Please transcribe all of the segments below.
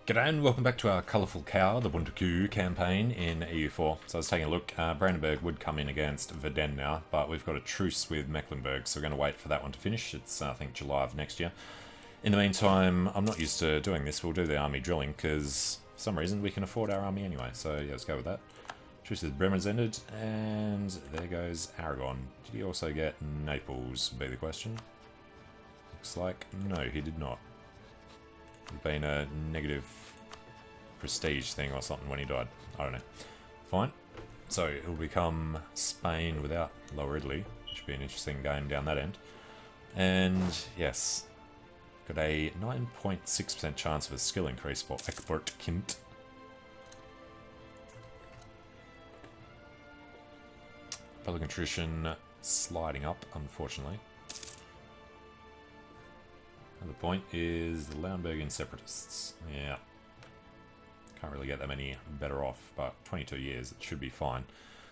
G'day and welcome back to our colourful cow, the Bunte Kuh campaign in EU4. So I was taking a look, Brandenburg would come in against Verden now, but we've got a truce with Mecklenburg, so we're going to wait for that one to finish. It's, I think, July of next year. In the meantime, I'm not used to doing this. We'll do the army drilling, because for some reason we can afford our army anyway, so yeah, let's go with that. Truce with Bremen's ended, and there goes Aragon. Did he also get Naples, would be the question. Looks like no, he did not. Been a negative prestige thing or something when he died. I don't know. Fine. So it'll become Spain without Lower Italy, which should be an interesting game down that end. And yes, got a 9.6% chance of a skill increase for Eckbert Kind. Public attrition sliding up, unfortunately. The point is the Lauenburgian separatists. Yeah. Can't really get that many better off, but 22 years, it should be fine.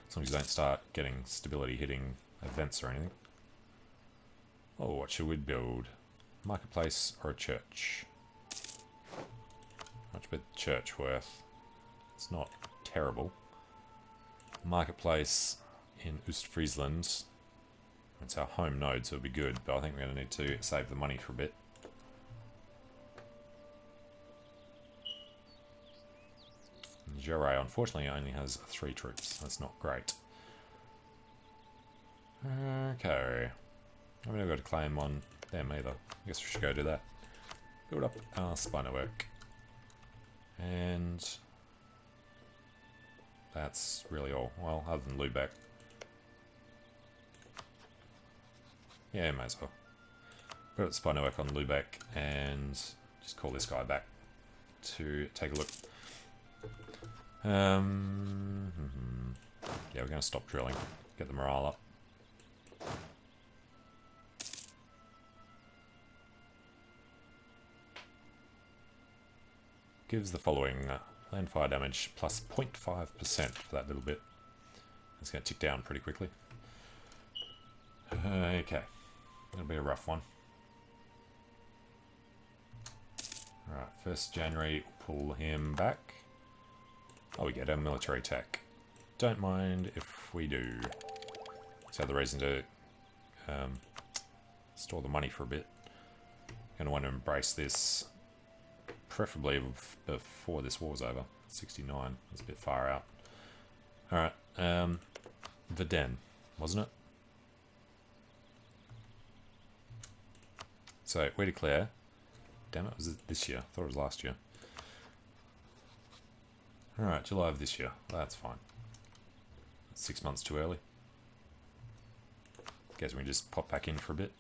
As long as you don't start getting stability hitting events or anything. Oh, what should we build? Marketplace or a church? Much better church worth. It's not terrible. Marketplace in Ostfriesland. It's our home node, so it'll be good, but I think we're going to need to save the money for a bit. Jarre, unfortunately, only has 3 troops. That's not great. Okay. I've never got a claim on them either. I guess we should go do that. Build up our spy network. And that's really all. Well, other than Lübeck. Yeah, may as well. Put up the spy network on Lübeck and just call this guy back to take a look. Yeah, we're going to stop drilling, get the morale up. Gives the following land fire damage plus 0.5% for that little bit. It's going to tick down pretty quickly. Okay, it'll be a rough one. Alright, 1st January, pull him back. Oh, we get a military tech. Don't mind if we do. It's the other reason to store the money for a bit. Going to want to embrace this, preferably before this war's over. 69, that's a bit far out. Alright, Verden, wasn't it? So, we declare. Damn it, was it this year? I thought it was last year. Alright, July of this year. That's fine. That's 6 months too early. Guess we can just pop back in for a bit.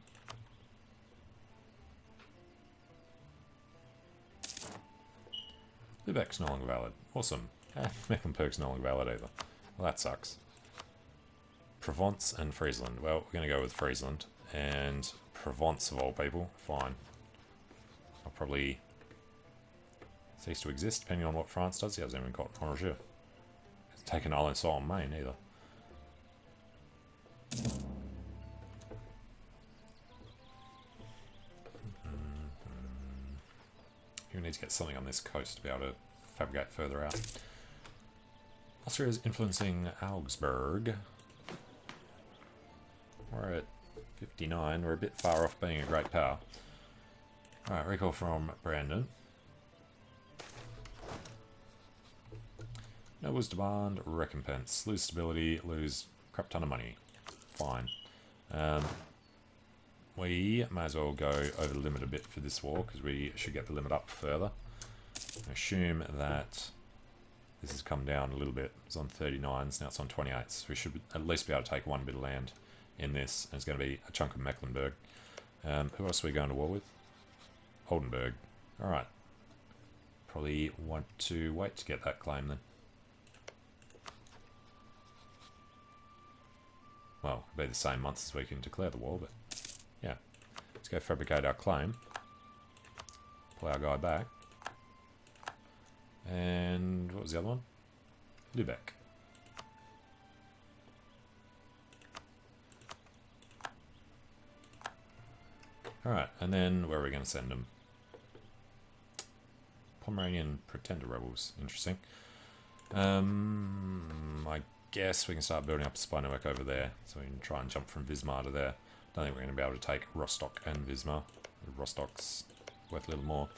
Lübeck's no longer valid. Awesome. Mecklenburg's no longer valid either. Well, that sucks. Provence and Friesland. Well, we're going to go with Friesland. And Provence of all people. Fine. I'll probably cease to exist, depending on what France does. He hasn't even got Angers. It's taken Alençon on Maine either. You need to get something on this coast to be able to fabricate further out. Austria is influencing Augsburg. We're at 59. We're a bit far off being a great power. Alright, recall from Brandon. Nobles demand recompense. Lose stability, lose a crap ton of money. Fine. We may as well go over the limit a bit for this war, because we should get the limit up further. I assume that this has come down a little bit. It's on 39s, now it's on 28s. So we should at least be able to take one bit of land in this, and it's going to be a chunk of Mecklenburg. Who else are we going to war with? Oldenburg. Alright. Probably want to wait to get that claim then. Well, it'll be the same month as we can declare the war, but yeah. Let's go fabricate our claim. Pull our guy back. And what was the other one? Lübeck. Alright, and then where are we going to send them? Pomeranian Pretender Rebels. Interesting. I guess we can start building up a spy network over there. So we can try and jump from Wismar to there. Don't think we're going to be able to take Rostock and Wismar. Rostock's worth a little more.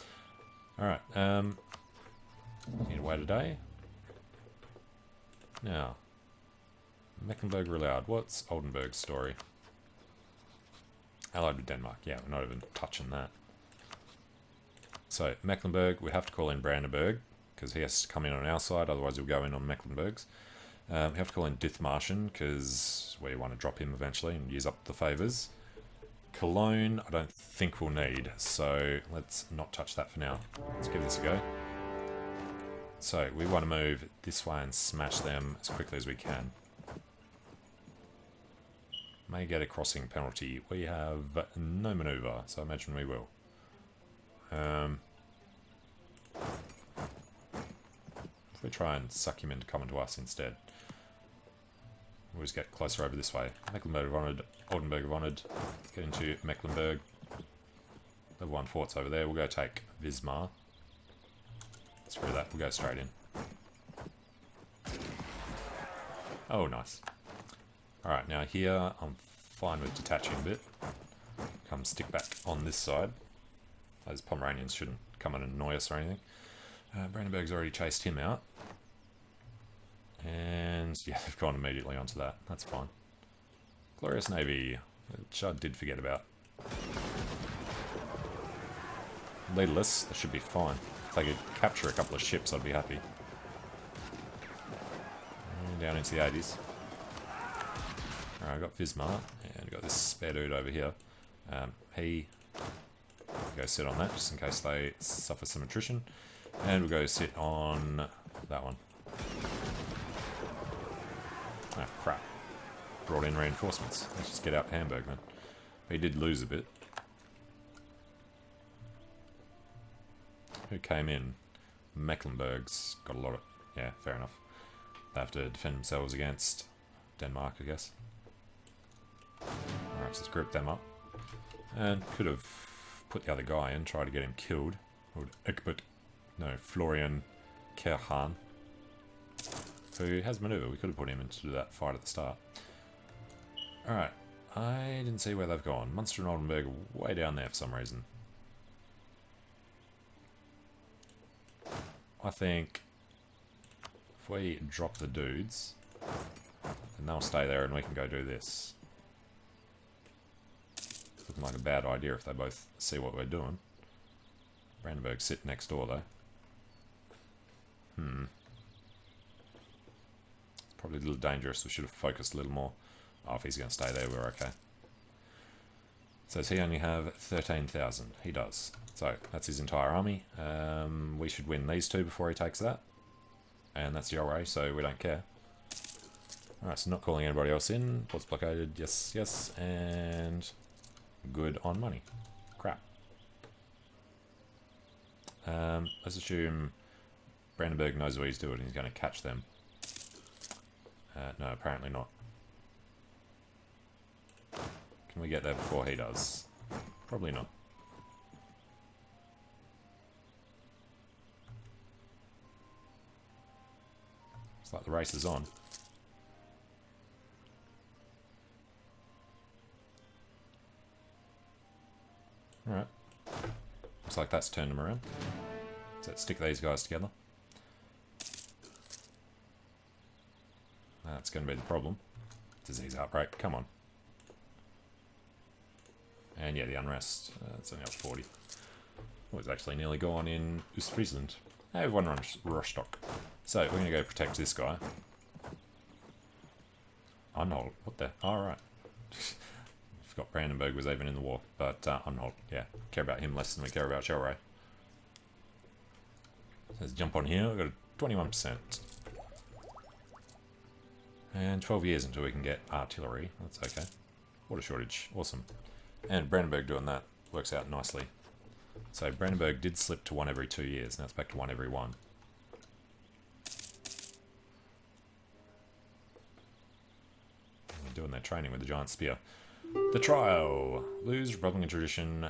Alright, need to wait a day. Now, Mecklenburg allowed. What's Oldenburg's story? Allied with Denmark. Yeah, we're not even touching that. So, Mecklenburg, we have to call in Brandenburg, because he has to come in on our side, otherwise he'll go in on Mecklenburg's. We have to call in Dithmarschen, because we want to drop him eventually and use up the favours. Cologne, I don't think we'll need, so let's not touch that for now. Let's give this a go. So, we want to move this way and smash them as quickly as we can. May get a crossing penalty. We have no manoeuvre, so I imagine we will. If we try and suck him into coming to us instead. We'll just get closer over this way. Mecklenburg have honoured, Oldenburg have honoured. Get into Mecklenburg. Level 1 forts over there. We'll go take Wismar. Screw that, we'll go straight in. Oh, nice. Alright, now here, I'm fine with detaching a bit. Come stick back on this side. Those Pomeranians shouldn't come and annoy us or anything. Brandenburg's already chased him out. And yeah, they've gone immediately onto that. That's fine. Glorious Navy, which I did forget about. Leaderless, they should be fine. If they could capture a couple of ships, I'd be happy. And down into the 80s. Alright, I've got Wismar, and I've got this spare dude over here. He go sit on that, just in case they suffer some attrition. And we'll go sit on that one. Ah, crap. Brought in reinforcements. Let's just get out Hamburg, man. He did lose a bit. Who came in? Mecklenburg's got a lot of... Yeah, fair enough. They have to defend themselves against Denmark, I guess. Alright, so let's group them up. And could have put the other guy in, try to get him killed. Or Egbert, no, Florian Kerhan, who has manoeuvre. We could have put him in to do that fight at the start. Alright, I didn't see where they've gone. Munster and Oldenburg are way down there for some reason. I think if we drop the dudes, then they'll stay there and we can go do this. It's looking like a bad idea if they both see what we're doing. Brandenburg sit next door though. It's probably a little dangerous. We should have focused a little more. Oh, if he's going to stay there, we're okay. So does he only have 13,000? He does. So that's his entire army. We should win these two before he takes that. And that's the Yorray, so we don't care. Alright, so not calling anybody else in. Port's blockaded. Yes, yes. And good on money. Crap. Let's assume Brandenburg knows what he's doing. He's going to catch them. No, apparently not. Can we get there before he does? Probably not. It's like the race is on. Alright. Looks like that's turned them around. So let's stick these guys together. That's going to be the problem. Disease outbreak, come on. And yeah, the unrest. It's only up 40. Oh, it's actually nearly gone in Ostfriesland. Hey, we've won Rostock. So, we're going to go protect this guy. Unhold. What the? Alright. Forgot Brandenburg was even in the war. But, Unhold. Yeah. Care about him less than we care about Yorray. So let's jump on here. We've got a 21%. And 12 years until we can get artillery. That's okay. Water shortage. Awesome. And Brandenburg doing that works out nicely. So Brandenburg did slip to 1 every 2 years. Now it's back to 1 every 1. They're doing their training with the giant spear. The trial. Lose, Republican tradition.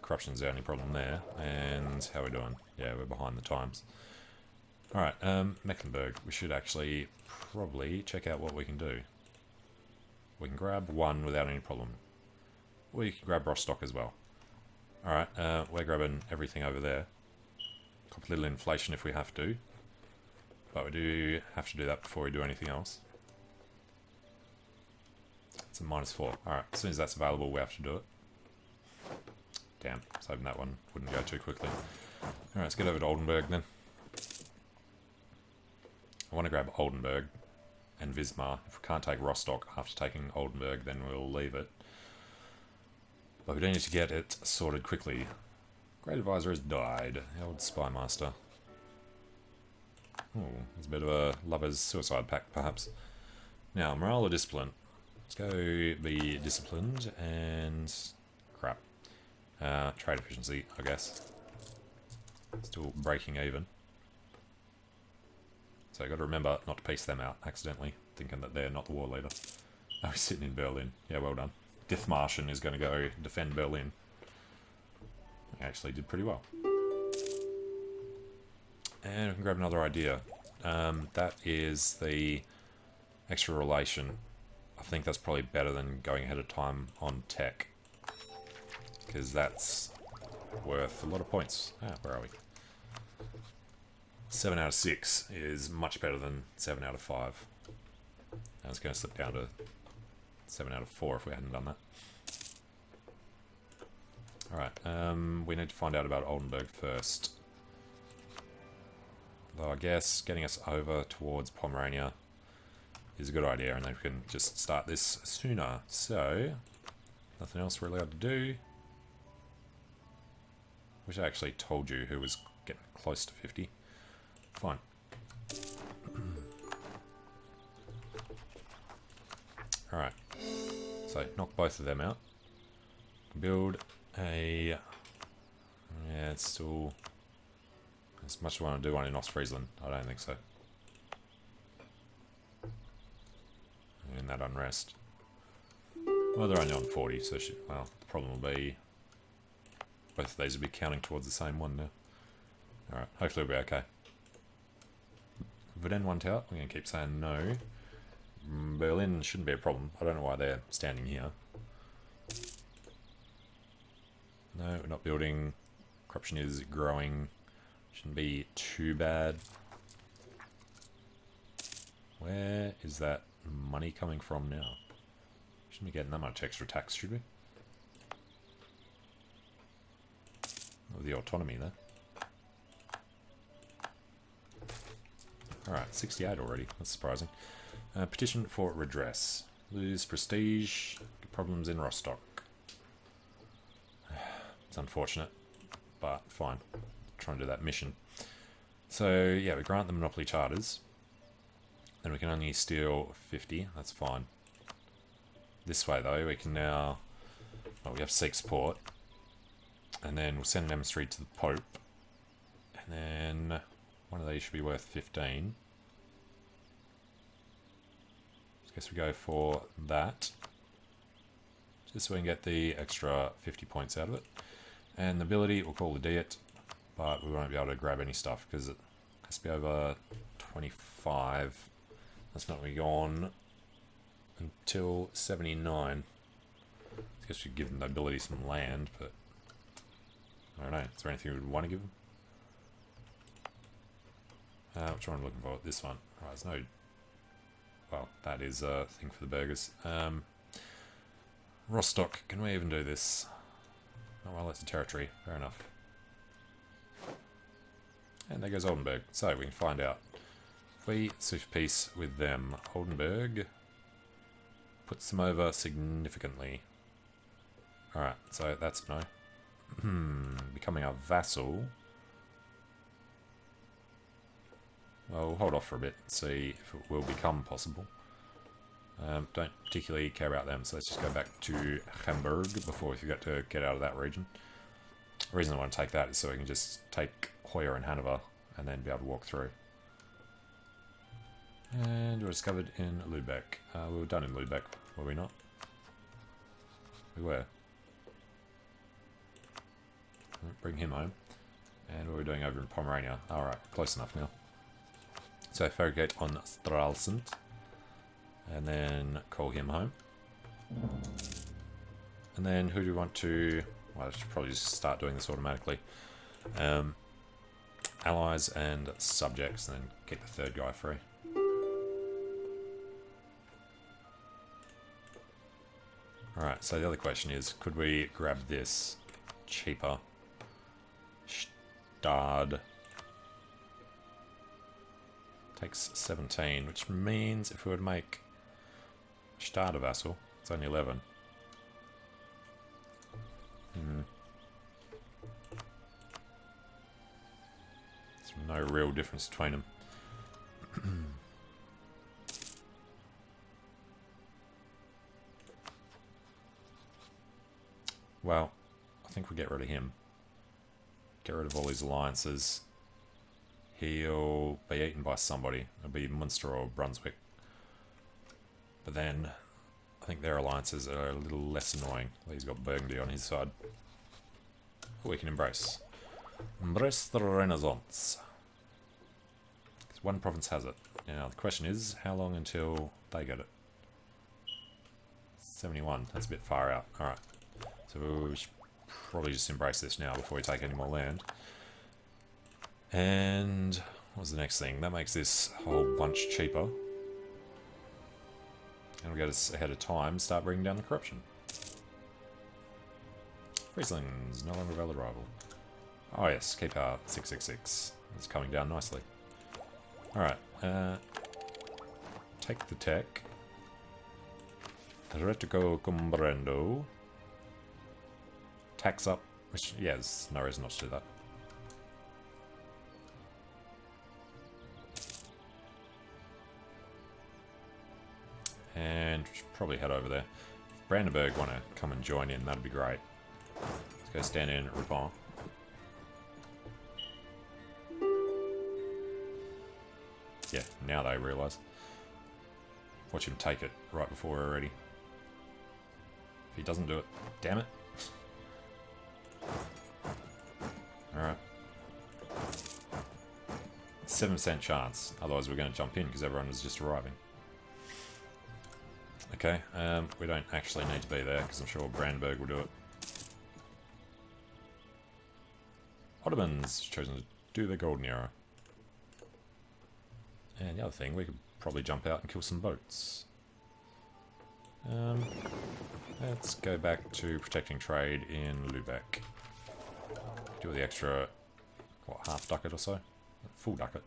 Corruption's the only problem there. And how are we doing? Yeah, we're behind the times. Alright, Mecklenburg. We should actually probably check out what we can do. We can grab one without any problem. We can grab Rostock as well. Alright, we're grabbing everything over there. Cop a little inflation if we have to. But we do have to do that before we do anything else. It's a -4. Alright, as soon as that's available, we have to do it. Damn, I was hoping that one wouldn't go too quickly. Alright, let's get over to Oldenburg then. I want to grab Oldenburg and Wismar. If we can't take Rostock after taking Oldenburg, then we'll leave it. But we do need to get it sorted quickly. Great Advisor has died. The old Spy Master. Oh, it's a bit of a lover's suicide pact, perhaps. Now, morale or discipline? Let's go be disciplined and... crap. Trade efficiency, I guess. Still breaking even. So you got to remember not to piece them out accidentally, thinking that they're not the war leader. Oh, he's sitting in Berlin. Yeah, well done. Dithmarschen is going to go defend Berlin. He actually did pretty well. And we can grab another idea. That is the extra relation. I think that's probably better than going ahead of time on tech. Because that's worth a lot of points. Ah, where are we? 7 out of 6 is much better than 7 out of 5. And it's going to slip down to 7 out of 4 if we hadn't done that. Alright, we need to find out about Oldenburg first. Though I guess getting us over towards Pomerania is a good idea, and then we can just start this sooner. So, nothing else we're allowed to do. Wish I actually told you who was getting close to 50. Fine. Alright. So, knock both of them out. Build a... yeah, it's still... as much as I want to do one in Ostfriesland. I don't think so. In that unrest. Well, they're only on 40, so well, the problem will be... both of these will be counting towards the same one now. Alright, hopefully we'll be okay. Verden 1 tower, we're going to keep saying no. Berlin shouldn't be a problem. I don't know why they're standing here. No, we're not building. Corruption is growing. Shouldn't be too bad. Where is that money coming from now? Shouldn't be getting that much extra tax, should we? Oh, the autonomy there. Alright, 68 already. That's surprising. Petition for redress. Lose prestige. Problems in Rostock. It's unfortunate, but fine. Try and do that mission. So, yeah, we grant the monopoly charters. And we can only steal 50. That's fine. This way, though, we can now... well, we have to seek support. And then we'll send an emissary to the Pope. And then... one of these should be worth 15. I guess we go for that. Just so we can get the extra 50 points out of it. And the ability, we'll call the Diet. But we won't be able to grab any stuff because it has to be over 25. That's not going to go on until 79. I guess we could give them the ability some land, but I don't know. Is there anything we would want to give them? Which one am I looking for? This one. Right, there's no... well, that is a thing for the burgers. Rostock, can we even do this? Oh, well, that's a territory. Fair enough. And there goes Oldenburg. So, we can find out. If we sue for peace with them, Oldenburg puts them over significantly. Alright, so that's no. Becoming a vassal. Well, we'll hold off for a bit and see if it will become possible. Don't particularly care about them, so let's just go back to Hamburg before we forget to get out of that region. The reason I want to take that is so we can just take Hoyer and Hanover and then be able to walk through. And we're discovered in Lubeck. We were done in Lubeck, were we not? We were. Bring him home. And what are we doing over in Pomerania? Alright, close enough now. So Farragut on Stralsund. And then call him home. And then who do we want to... Well, I should probably just start doing this automatically. Allies and subjects, and then get the third guy free. Alright, so the other question is, could we grab this cheaper? Stad. Takes 17, which means if we would make Stad a vassal, it's only 11. There's no real difference between them. Well, I think we get rid of him. Get rid of all his alliances. He'll be eaten by somebody. It'll be Munster or Brunswick. But then, I think their alliances are a little less annoying. He's got Burgundy on his side. We can embrace. Embrace the Renaissance. Because one province has it. Now, the question is, how long until they get it? 71. That's a bit far out. Alright. So we should probably just embrace this now before we take any more land. And what's the next thing? That makes this whole bunch cheaper. And we'll get us ahead of time, start bringing down the corruption. Friesling's no longer a valid rival. Oh yes, keep our 666. It's coming down nicely. Alright, take the tech. Retico comprendo. Tax up, which, yeah, there's no reason not to do that. And we should probably head over there. If Brandenburg want to come and join in, that'd be great. Let's go stand in at Ripon. Yeah, now they realise. Watch him take it right before we're ready. If he doesn't do it, damn it. Alright. 7% chance, otherwise we're going to jump in because everyone was just arriving. Okay, we don't actually need to be there because I'm sure Brandenburg will do it. Ottomans chosen to do the golden era. And the other thing, we could probably jump out and kill some boats. Let's go back to protecting trade in Lübeck. Do the extra, what, half ducat or so? Full ducat.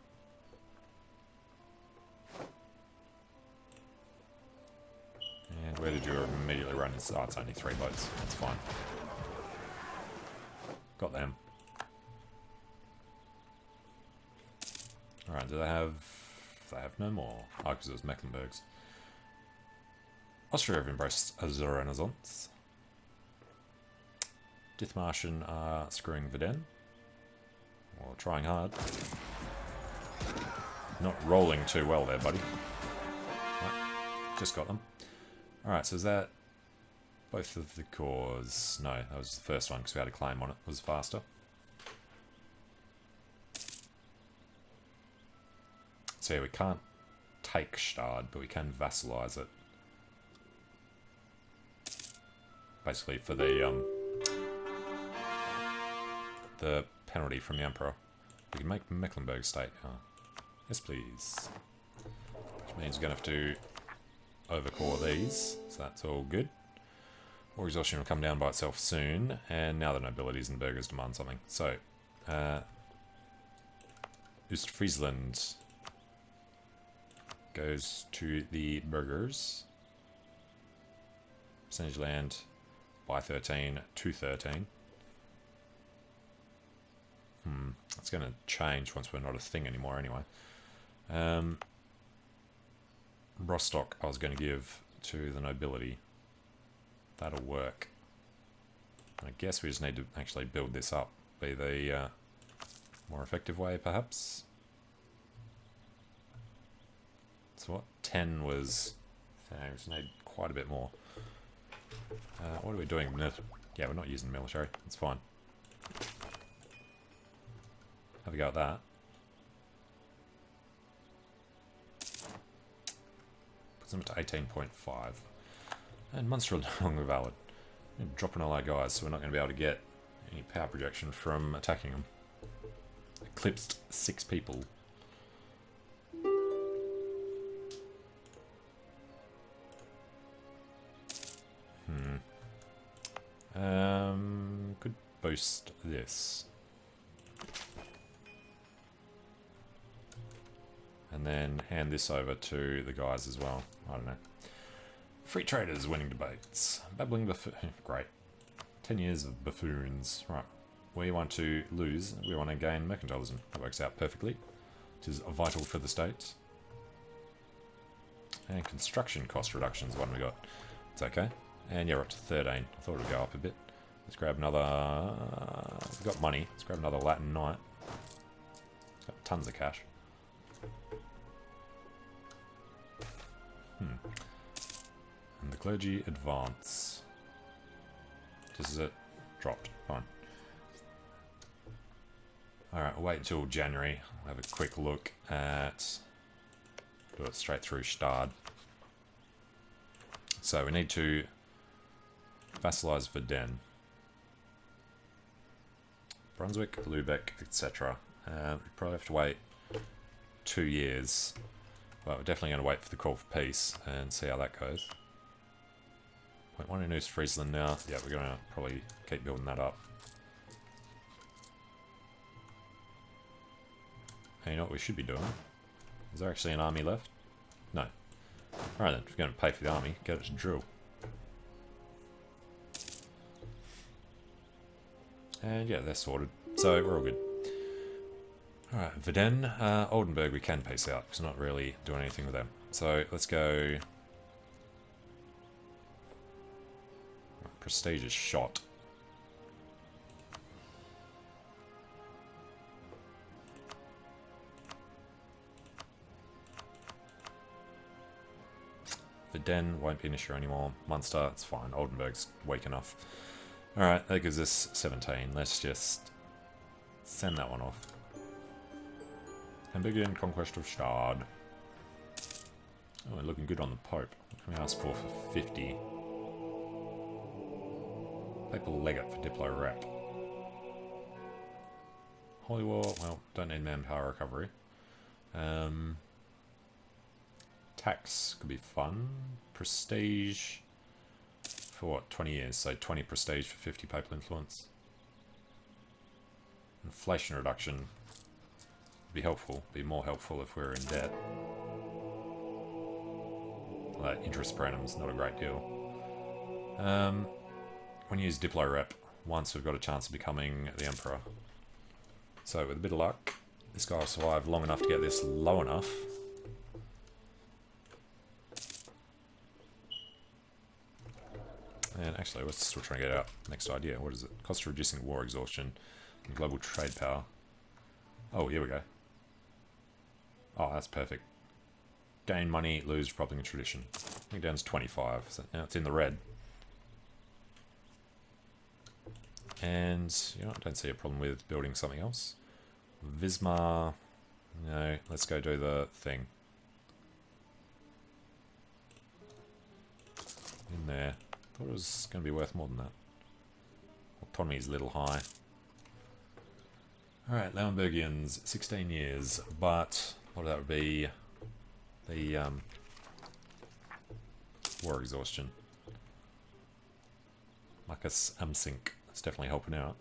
And where did you immediately run? Oh, it's only 3 boats. That's fine. Got them. Alright, do they have... They have no more. Oh, because it was Mecklenburg's. Austria have embraced the Renaissance. Dithmarschen are screwing Verden. Or trying hard. Not rolling too well there, buddy. Right, just got them. Alright, so is that both of the cores? No, that was the first one because we had a claim on it. It was faster. So yeah, we can't take Stad, but we can vassalize it. Basically for the penalty from the Emperor. We can make Mecklenburg state. Yes, please. Which means we're going to have to overcore these, so that's all good. War exhaustion will come down by itself soon, and now the nobilities and burghers demand something. So, Ostfriesland goes to the burghers. Percentage land by 13 to 13. That's going to change once we're not a thing anymore anyway. Rostock I was going to give to the nobility. That'll work. I guess we just need to actually build this up. Be the more effective way, perhaps. So what? 10 was... we just need quite a bit more. What are we doing? Yeah, we're not using the military. It's fine. Have a go at that. Puts them to 18.5. And Munster are no longer valid. Dropping all our guys, so we're not going to be able to get any power projection from attacking them. Eclipsed 6 people. Could boost this. And then hand this over to the guys as well. I don't know. Free traders winning debates. Babbling buffoon. Great. 10 years of buffoons. Right. We want to lose. We want to gain mercantilism. That works out perfectly. It is vital for the state. And construction cost reduction is one we got. It's okay. And yeah, we're up to 13. I thought it would go up a bit. Let's grab another... we've got money. Let's grab another Latin Knight. It's got tons of cash. And the clergy advance. This is it. Dropped. Fine. Alright, we'll wait until January. We'll have a quick look at... do it straight through Stad. So we need to vassalize Verden. Brunswick, Lübeck, etc. We probably have to wait 2 years. But we're definitely going to wait for the call for peace and see how that goes. 0.1 in East Friesland now. Yeah, we're going to probably keep building that up. And you know what we should be doing? Is there actually an army left? No. Alright then, if you're going to pay for the army, get it to drill. And yeah, they're sorted. So we're all good. Alright, Verden. Oldenburg we can pace out, because we're not really doing anything with them. So let's go... Prestige is shot. Verden won't be an issue anymore. Munster, it's fine. Oldenburg's weak enough. Alright, that gives us 17. Let's just send that one off. Hamburger Conquest of Stad. Oh, we're looking good on the Pope. What can we ask for 50? Papal Legate for Diplo Rep. Holy War, well, don't need manpower recovery. Tax could be fun. Prestige for what, 20 years? So 20 prestige for 50 papal influence. Inflation reduction would be helpful. Be more helpful if we're in debt. Well, that interest per annum is not a great deal. When you use Diplo Rep, once we've got a chance of becoming the Emperor. So with a bit of luck, this guy will survive long enough to get this low enough. And actually, we're still trying to get our next idea. What is it? Cost of reducing war exhaustion and global trade power. Oh, here we go. Oh, that's perfect. Gain money, lose problem and tradition. I think down to 25. So now it's in the red. And, you know, I don't see a problem with building something else. Wismar. No, let's go do the thing. In there. Thought it was going to be worth more than that. Autonomy is a little high. Alright, Lauenburgians, 16 years, but what that would be the war exhaustion. Marcus Amsink is definitely helping out.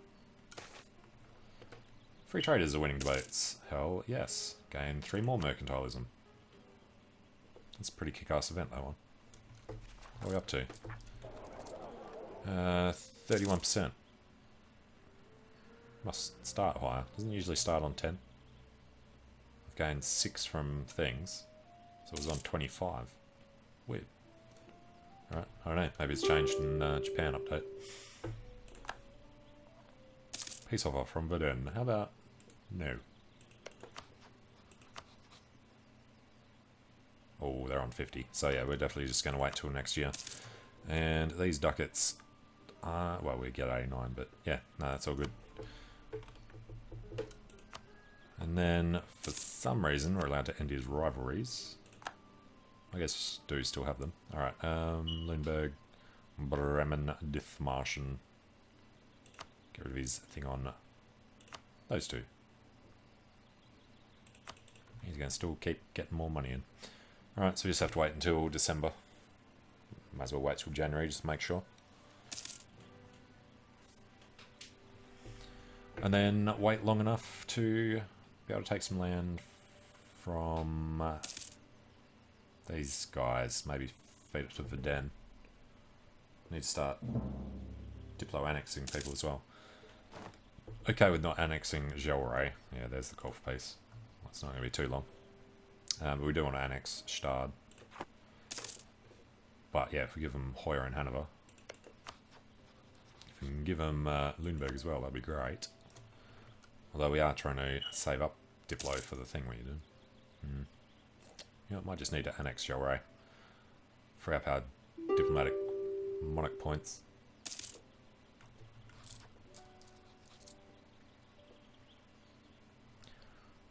Free traders are winning debates. Hell yes. Gain 3 more mercantilism. That's a pretty kick-ass event, that one. What are we up to? 31%. Must start higher. Doesn't usually start on 10. I've gained 6 from things. So it was on 25. Weird. Alright, I don't know. Maybe it's changed in Japan update. Peace offer from Verden. How about no? Oh, they're on 50. So yeah, we're definitely just going to wait till next year. And these ducats are, well, we get 89, but yeah, no, that's all good. And then, for some reason, we're allowed to end his rivalries. I guess do still have them. Alright, Lundberg, Bremen, Dithmarschen. Get rid of his thing on those two. He's going to still keep getting more money in. Alright, so we just have to wait until December. Might as well wait till January just to make sure. And then wait long enough to be able to take some land from these guys. Maybe feed it to Verden. Need to start Diplo annexing people as well. Okay with not annexing Gelre. Yeah, there's the golf piece. It's not going to be too long. But we do want to annex Stad. But yeah, if we give them Hoyer and Hanover. If we can give them Lundberg as well, that'd be great. Although we are trying to save up Diplo for the thing we do. You know, might just need to annex Gelre. Free up our diplomatic monarch points.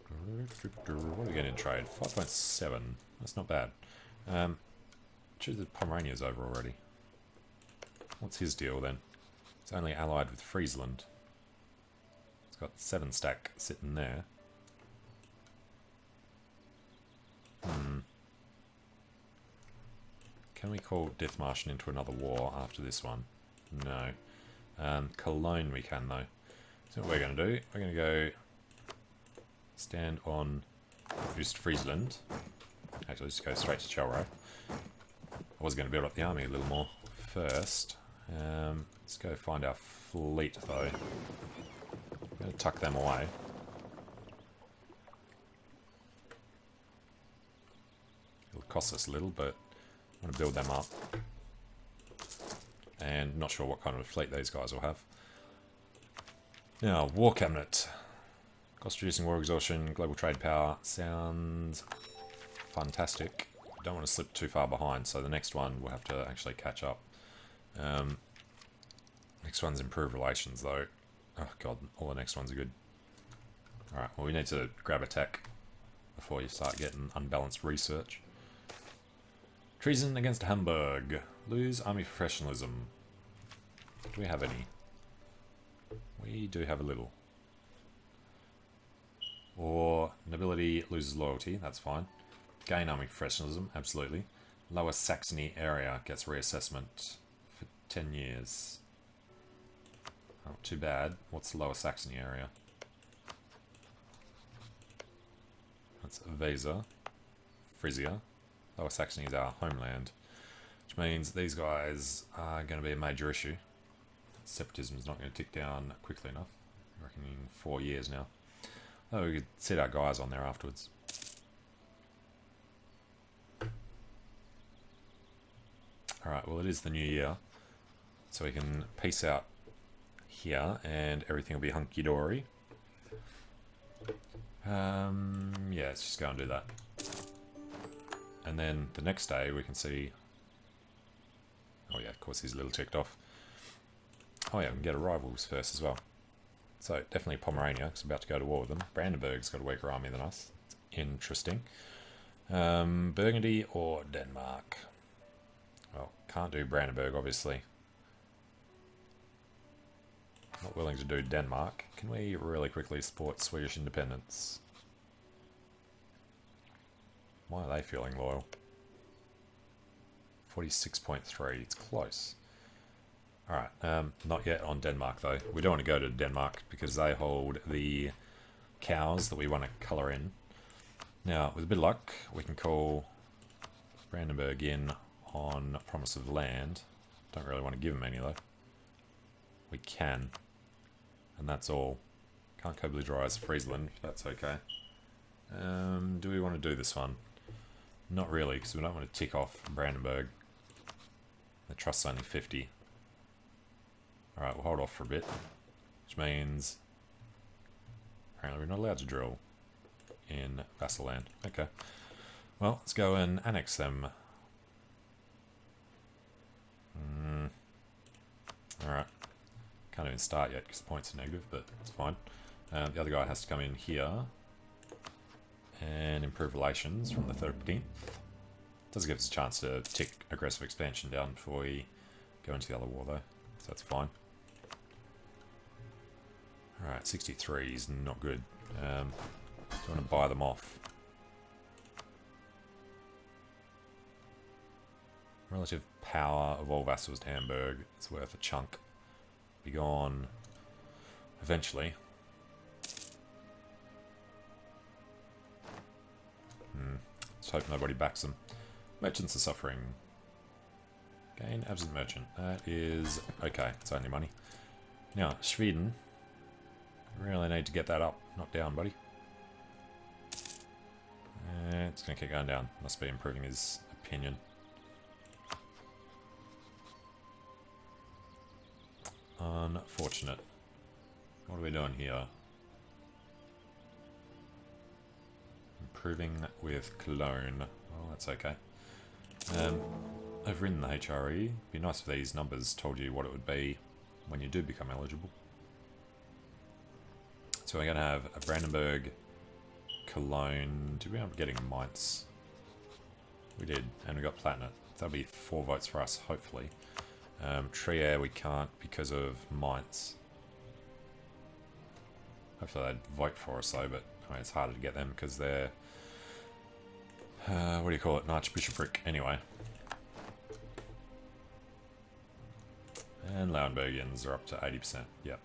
What are we getting in trade? 5.7. That's not bad. Choose the Pomerania's over already. What's his deal then? It's only allied with Friesland. It's got 7 stack sitting there. Can we call Dithmarschen into another war after this one? No. Cologne we can though. So what we're going to do, we're going to go stand on Ostfriesland. Actually, let's go straight to Chalro. I was going to build up the army a little more first. Let's go find our fleet though. I'm going to tuck them away. It'll cost us a little, but I'm going to build them up. And not sure what kind of a fleet these guys will have. Now, War Cabinet. Cost reducing war exhaustion, global trade power. Sounds fantastic. Don't want to slip too far behind, so the next one we'll have to actually catch up. Next one's improve relations though. Oh god, all the next ones are good. Alright, well we need to grab a tech before you start getting unbalanced research. Treason against Hamburg. Lose army professionalism. Do we have any? We do have a little. Or nobility loses loyalty, that's fine. Gain army professionalism, absolutely. Lower Saxony area gets reassessment for 10 years. Not too bad. What's the Lower Saxony area? That's Weser, Frisia. Lower Saxony is our homeland, which means these guys are going to be a major issue. Separatism is not going to tick down quickly enough. I'm reckoning 4 years now. Oh, we could set our guys on there afterwards. Alright, well it is the new year. So we can peace out here and everything will be hunky-dory. Yeah, let's just go and do that. And then the next day we can see... Oh yeah, of course he's a little ticked off. Oh yeah, we can get a rivals first as well. So definitely Pomerania, because we're about to go to war with them. Brandenburg's got a weaker army than us. It's interesting. Burgundy or Denmark? Well, can't do Brandenburg, obviously. Not willing to do Denmark. Can we really quickly support Swedish independence? Why are they feeling loyal? 46.3, it's close. Alright, not yet on Denmark though. We don't want to go to Denmark because they hold the cows that we want to colour in. Now, with a bit of luck, we can call Brandenburg in on promise of land. Don't really want to give them any though. We can. And that's all. Can't co-belligerize Friesland, that's okay. Do we want to do this one? Not really, because we don't want to tick off Brandenburg. The trust's only 50. Alright, we'll hold off for a bit. Which means... apparently we're not allowed to drill in vassal land. Okay. Well, let's go and annex them. Alright. Can't even start yet because the points are negative, but it's fine. The other guy has to come in here. improve relations from the 13th. Does give us a chance to tick aggressive expansion down before we go into the other war though, so that's fine. Alright, 63 is not good. Do you want to buy them off? Relative power of all vassals to Hamburg. It's worth a chunk. Be gone eventually. Let's hope nobody backs them. Merchants are suffering. Gain absent merchant. That is okay. It's only money. Now, Sweden. Really need to get that up, not down, buddy. It's going to keep going down. Must be improving his opinion. Unfortunate. What are we doing here? Improving with Cologne. Oh, that's okay. Over in the HRE, be nice if these numbers told you what it would be when you do become eligible. So we're going to have a Brandenburg, Cologne. Did we end up getting Mainz? We did, and we got Platinum. That'll be 4 votes for us, hopefully. Trier we can't because of Mainz. Hopefully they'd vote for us though, but I mean, it's harder to get them because they're... what do you call it? An archbishopric, anyway. And Lauenburgians are up to 80%, yep.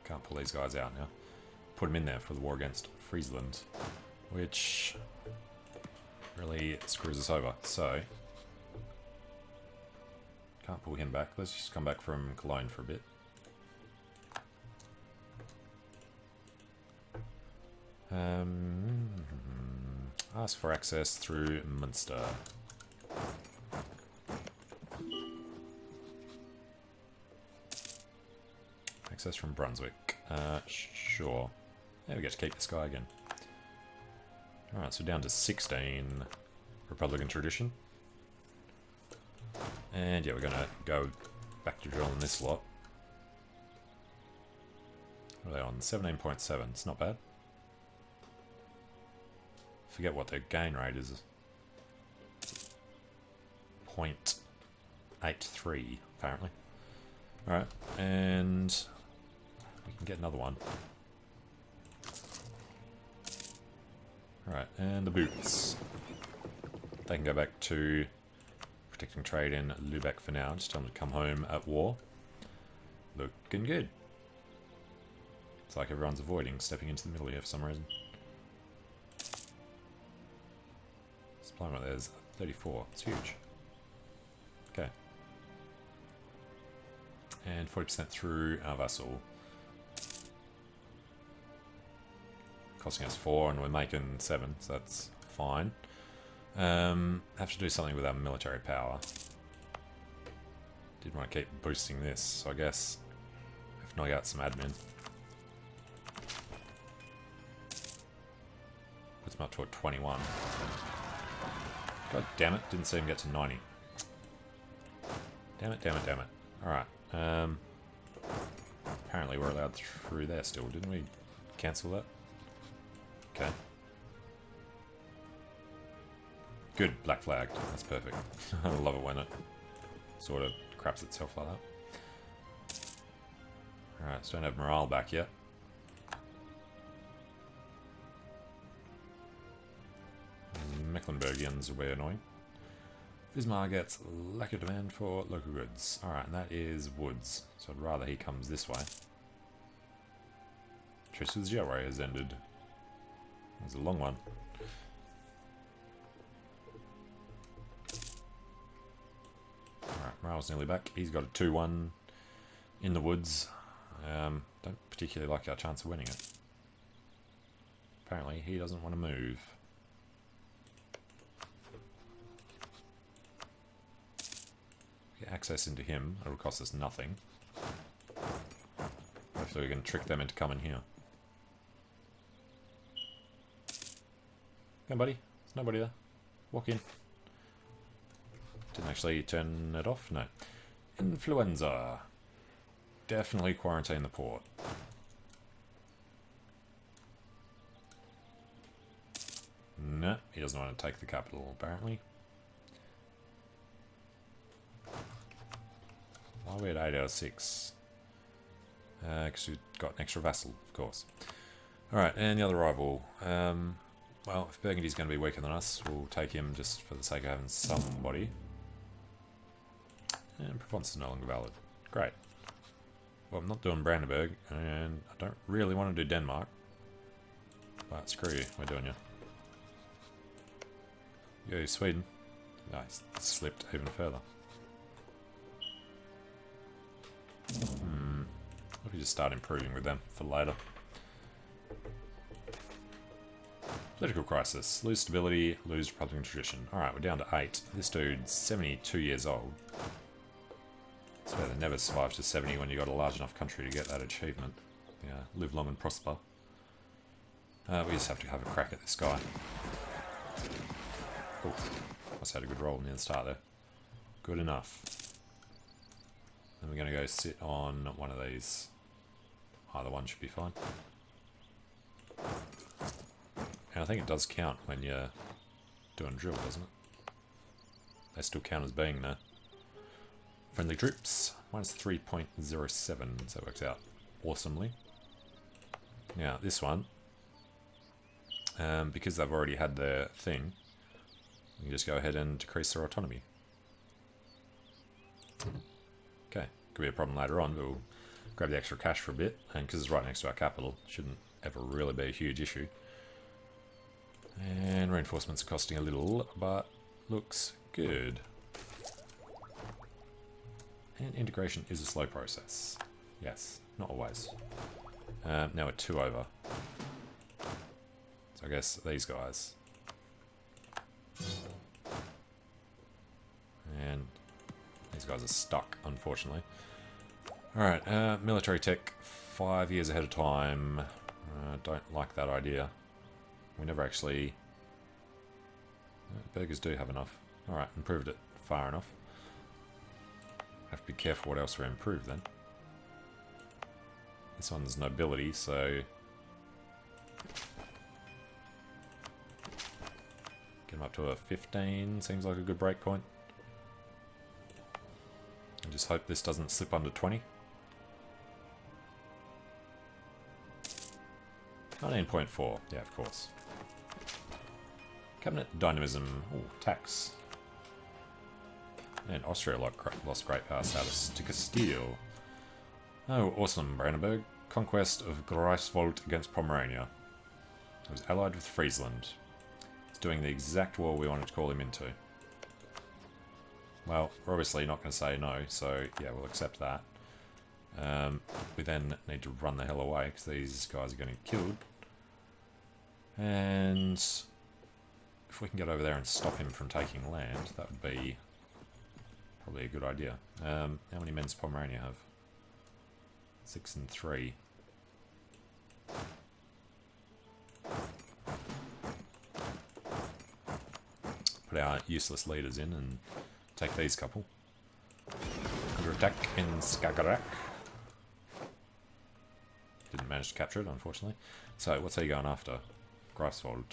Can't pull these guys out now. Put them in there for the war against Friesland, which really screws us over. So, can't pull him back. Let's just come back from Cologne for a bit. Ask for access through Munster. Access from Brunswick. Sure. Yeah, we get to keep this guy again. Alright, so down to 16 Republican tradition. And yeah, we're going to go back to drilling this lot. What are they on? 17.7. It's not bad. Forget what their gain rate is. 0.83, apparently. Alright, and we can get another one. Alright, and the boots. They can go back to protecting trade in Lübeck for now. Just tell them to come home at war. Looking good. It's like everyone's avoiding stepping into the middle here for some reason. Supply rate there's 34. It's huge. Okay. And 40% through our vassal. Costing us 4 and we're making 7, so that's fine. Have to do something with our military power. Did want to keep boosting this, so I guess have to knock out some admin. Puts him up to a 21. God damn it, didn't see him get to 90. Damn it, damn it, damn it. Alright. Apparently we're allowed through there still, didn't we cancel that? Okay. Good, black flag. That's perfect. I love it when it sort of craps itself like that. Alright, so don't have morale back yet. Mecklenburgians will be annoying. Wismar gets lack of demand for local goods. Alright, and that is woods. So I'd rather he comes this way. Truce with Jiaowei has ended. It was a long one. Alright, morale's nearly back. He's got a 2-1 in the woods. Don't particularly like our chance of winning it. Apparently he doesn't want to move. Get access into him, it'll cost us nothing. Hopefully we can trick them into coming here. Come on, buddy. There's nobody there. Walk in. Didn't actually turn it off? No. Influenza. Definitely quarantine the port. that. He doesn't want to take the capital, apparently. Why are we at 8 out of 6? Because we've got an extra vassal, of course. Alright, and the other rival. Well, if Burgundy's going to be weaker than us, we'll take him just for the sake of having somebody. And Provence is no longer valid. Great. Well, I'm not doing Brandenburg, and I don't really want to do Denmark. But screw you, we're doing you. Yo, Sweden. Nice, slipped even further. What if we just start improving with them for later? Political crisis. Lose stability, lose Republican tradition. Alright, we're down to 8. This dude's 72 years old. So they never survive to 70 when you've got a large enough country to get that achievement. Yeah, live long and prosper. We just have to have a crack at this guy. Oh, must have had a good roll near the start there. Good enough. Then we're going to go sit on one of these. Either one should be fine. And I think it does count when you're doing drill, doesn't it? They still count as being there. Friendly troops, minus 3.07, so it works out awesomely. Now, this one, because they've already had their thing, you can just go ahead and decrease their autonomy. Okay, could be a problem later on, but we'll grab the extra cash for a bit, and because it's right next to our capital, shouldn't ever really be a huge issue. And reinforcements are costing a little, but looks good. And integration is a slow process. Yes, not always. Now we're 2 over. So I guess these guys. And these guys are stuck, unfortunately. Alright, military tech, 5 years ahead of time. Don't like that idea. We never actually... Burgers do have enough. Alright, improved it far enough. Have to be careful what else we improve then. This one's nobility, so... Get them up to a 15, seems like a good break point. And just hope this doesn't slip under 20. 19.4, yeah, of course. Cabinet dynamism, oh, tax. And Austria lost great power status to Castile. Oh, awesome, Brandenburg. Conquest of Greifswald against Pomerania. He was allied with Friesland. He's doing the exact war we wanted to call him into. Well, we're obviously not going to say no, so yeah, we'll accept that. We then need to run the hell away, because these guys are going to get killed. And if we can get over there and stop him from taking land, that would be probably a good idea. How many men does Pomerania have? 6 and 3. Put our useless leaders in and take these couple. Under attack in Skagerrak. Didn't manage to capture it, unfortunately. So, what's he going after? Greifswald.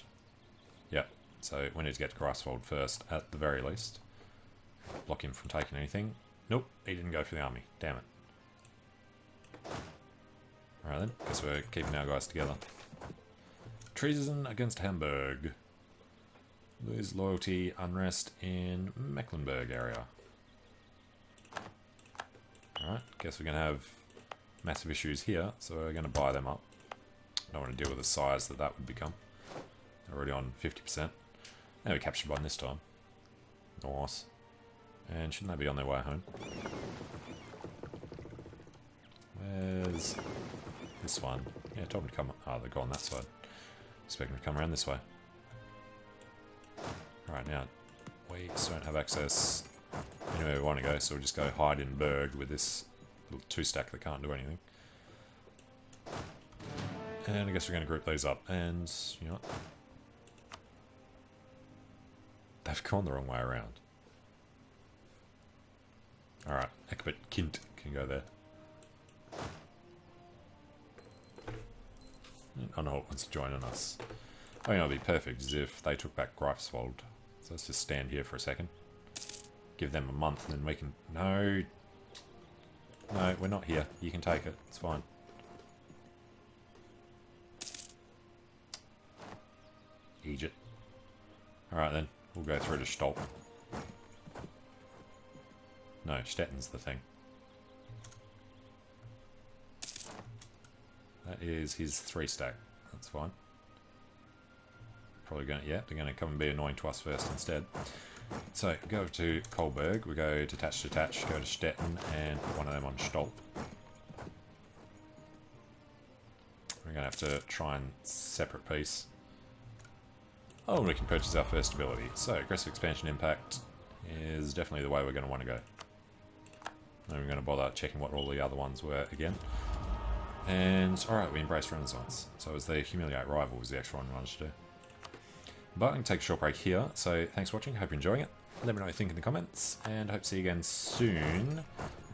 Yep. So, we need to get to Greifswald first, at the very least. Block him from taking anything. Nope, he didn't go for the army. Damn it. Alright then, guess we're keeping our guys together. Treason against Hamburg. Lose loyalty, unrest in Mecklenburg area. Alright, guess we're going to have massive issues here, so we're going to buy them up. Don't want to deal with the size that would become. They're already on 50%. Now we captured one this time. Nice. And shouldn't they be on their way home? Where's this one? Yeah, I told them to come... Oh, they're gone that side. Expect them to come around this way. Alright, now, we just don't have access anywhere we want to go, so we'll just go hide in Berg with this little 2-stack that can't do anything. And I guess we're going to group these up, and, you know what? They've gone the wrong way around. Alright, Eckbert Kind can go there. And Anhalt wants to join on us. Oh, you know, it'd be perfect is if they took back Greifswald. So let's just stand here for a second. Give them a month and then we can... No. No, we're not here. You can take it. It's fine. Egypt. Alright then. We'll go through to Stolp. No, Stetten's the thing. That is his 3-stack. That's fine. Probably going to, yeah, they're going to come and be annoying to us first instead. So, go to Kolberg, we go detach, go to Stetten, and put one of them on Stolp. We're going to have to try and separate piece. Oh, we can purchase our first ability. So, aggressive expansion impact is definitely the way we're going to want to go. And we're going to bother checking what all the other ones were again. And, alright, we embrace Renaissance. So it was the Humiliate Rival was the extra one we wanted to do. But I can take a short break here, so thanks for watching, hope you're enjoying it. Let me know what you think in the comments, and hope to see you again soon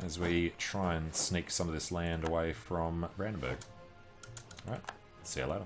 as we try and sneak some of this land away from Brandenburg. Alright, see you later.